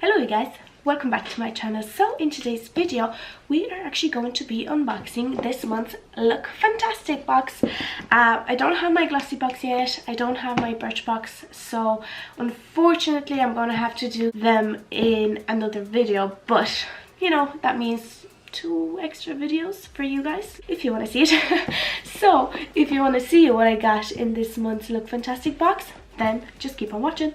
Hello you guys, welcome back to my channel. So in today's video we are actually going to be unboxing this month's LookFantastic box. I don't have my glossy box yet, I don't have my Birchbox, so unfortunately I'm going to have to do them in another video, but you know, that means 2 extra videos for you guys if you want to see it. So if you want to see what I got in this month's LookFantastic box, then just keep on watching.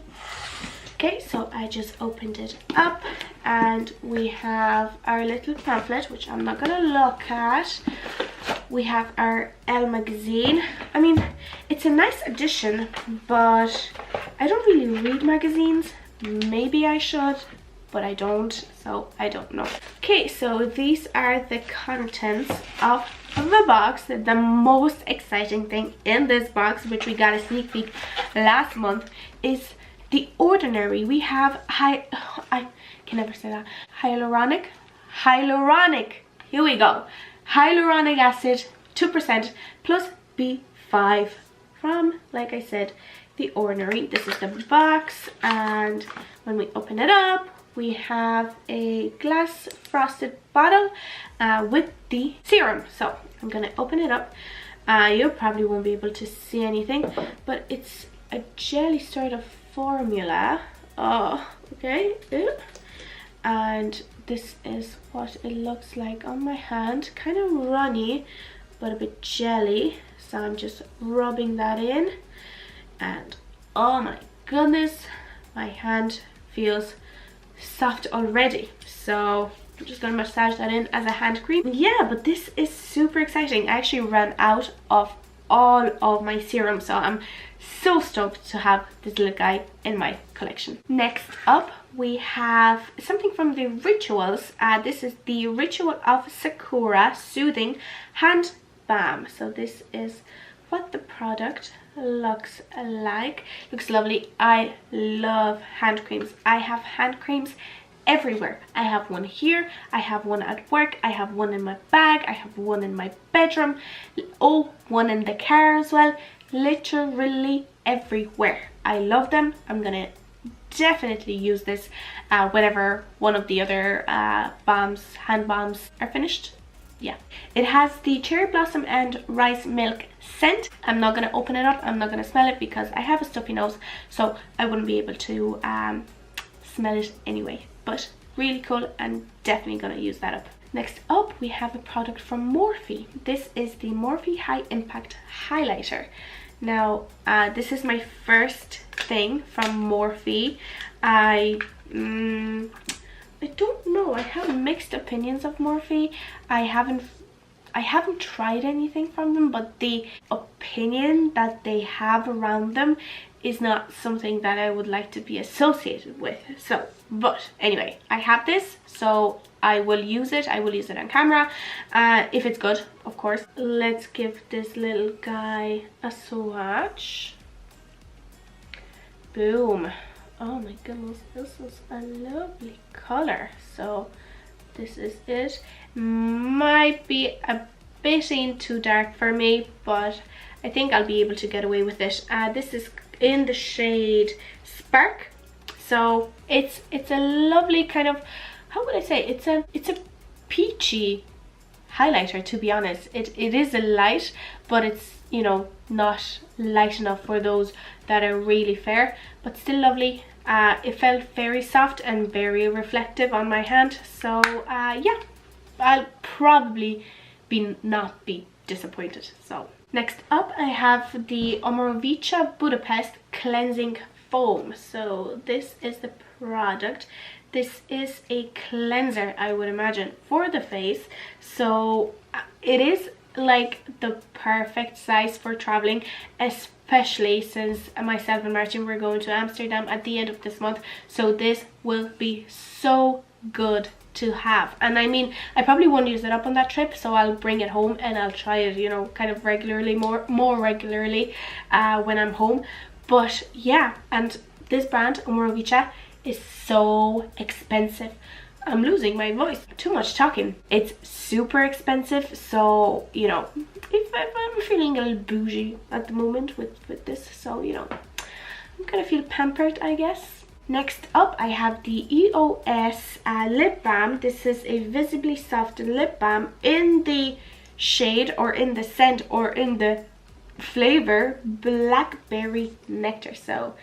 Okay, so I just opened it up and we have our little pamphlet, which I'm not gonna look at. We have our Elle magazine. I mean, it's a nice edition, but I don't really read magazines. Maybe I should, but I don't, so I don't know. Okay, so these are the contents of the box. The most exciting thing in this box, which we got a sneak peek last month, is The Ordinary. We have I can never say that. Hyaluronic, here we go. Hyaluronic acid, 2% plus B5 from, like I said, The Ordinary. This is the box, and when we open it up, we have a glass frosted bottle with the serum. So I'm gonna open it up. You probably won't be able to see anything, but it's a jelly sort of formula. Oh, okay. And this is what it looks like on my hand. Kind of runny, but a bit jelly. So I'm just rubbing that in, and oh my goodness, my hand feels soft already. So I'm just gonna massage that in as a hand cream. Yeah, but this is super exciting. I actually ran out of all of my serum, so I'm so stoked to have this little guy in my collection. Next up, we have something from the Rituals. This is the Ritual of Sacura Soothing Hand Balm. So this is what the product looks like. Looks lovely. I love hand creams. I have hand creams everywhere. I have one here, I have one at work, I have one in my bag, I have one in my bedroom, oh, one in the car as well. Literally everywhere. I love them. I'm gonna definitely use this whenever one of the other hand balms are finished. Yeah, it has the cherry blossom and rice milk scent. I'm not gonna open it up, I'm not gonna smell it because I have a stuffy nose, so I wouldn't be able to smell it anyway. But really cool, and definitely gonna use that up. Next up, we have a product from Morphe. This is the Morphe High Impact Highlighter. Now, this is my first thing from Morphe. I don't know. I have mixed opinions of Morphe. I haven't tried anything from them, but the opinion that they have around them is not something that I would like to be associated with. So, but anyway, I have this, so I will use it. I will use it on camera if it's good, of course. Let's give this little guy a swatch. Boom. Oh my goodness, this is a lovely color. So this is it. Might be a bit too dark for me, but I think I'll be able to get away with it. This is in the shade Spark. So it's a lovely kind of, how would I say, it's a peachy highlighter, to be honest. It is a light, but it's, you know, not light enough for those that are really fair, but still lovely. It felt very soft and very reflective on my hand, so yeah, I'll probably not be disappointed. So next up, I have the Omorovicza Budapest Cleansing Foam. So this is the product. This is a cleanser, I would imagine, for the face. So it is like the perfect size for traveling, especially since myself and Martin were going to Amsterdam at the end of this month. So this will be so good to have. And I mean, I probably won't use it up on that trip, so I'll bring it home and I'll try it, you know, kind of regularly, more regularly when I'm home. But yeah, and this brand, Omorovicza, is so expensive. I'm losing my voice. Too much talking. It's super expensive, so, you know, if I'm feeling a little bougie at the moment with this, so, you know, I'm gonna feel pampered, I guess. Next up, I have the EOS lip balm. This is a visibly soft lip balm in the shade, or in the scent, or in the flavor Blackberry Nectar. So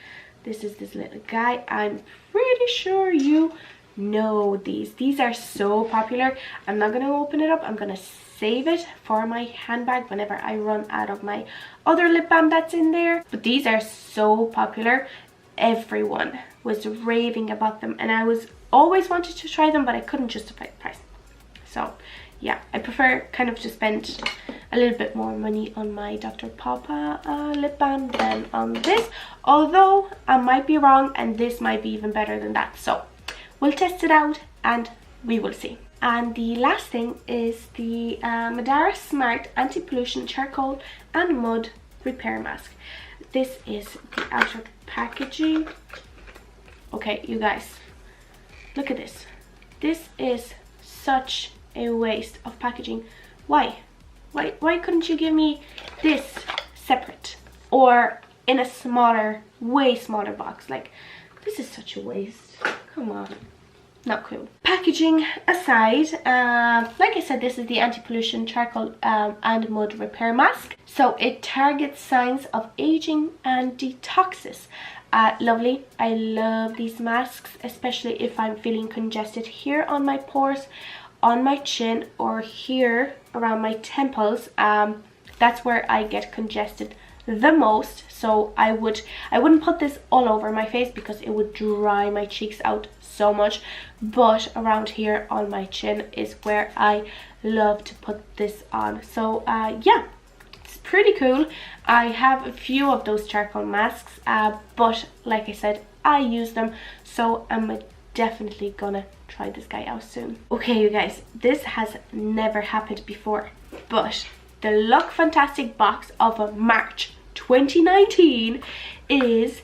this is this little guy. I'm pretty sure you know these. These are so popular. I'm not going to open it up. I'm going to save it for my handbag whenever I run out of my other lip balm that's in there. But these are so popular. Everyone was raving about them, and I was always wanted to try them, but I couldn't justify the price. So yeah, I prefer kind of to spend a little bit more money on my Dr. Pawpaw lip balm than on this, although I might be wrong and this might be even better than that. So we'll test it out and we will see. And the last thing is the Madara Smart Anti-Pollution Charcoal and Mud Repair Mask. This is the outer packaging. Okay, you guys, look at this. This is such a waste of packaging. Why couldn't you give me this separate, or in a smaller, way smaller box? Like, this is such a waste. Come on, not cool. Packaging aside, like I said, this is the anti-pollution charcoal and mud repair mask. So it targets signs of aging and detoxes. Lovely. I love these masks, especially if I'm feeling congested here on my pores, on my chin, or here around my temples. That's where I get congested the most. So I wouldn't put this all over my face because it would dry my cheeks out so much, but around here on my chin is where I love to put this on. So yeah, it's pretty cool. I have a few of those charcoal masks, but like I said, I use them, so I'm definitely gonna try this guy out soon. Okay, you guys, this has never happened before, but the LookFantastic box of March 2019 is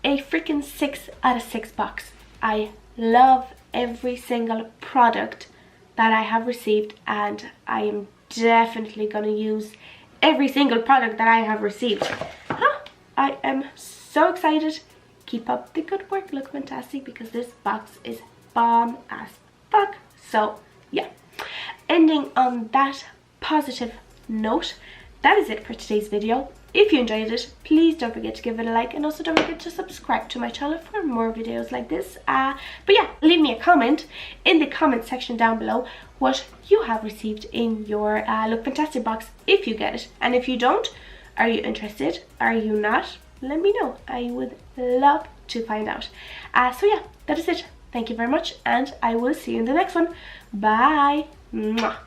a freaking 6 out of 6 box. I love every single product that I have received, and I am definitely gonna use every single product that I have received. I am so excited. Keep up the good work, LookFantastic, because this box is bomb as fuck. So yeah, ending on that positive note, that is it for today's video. If you enjoyed it, please don't forget to give it a like, and also don't forget to subscribe to my channel for more videos like this. But yeah, leave me a comment in the comment section down below what you have received in your LookFantastic box, if you get it. And if you don't, are you interested? Are you not? Let me know. I would love to find out. So yeah, that is it. Thank you very much, and I will see you in the next one. Bye. Mwah.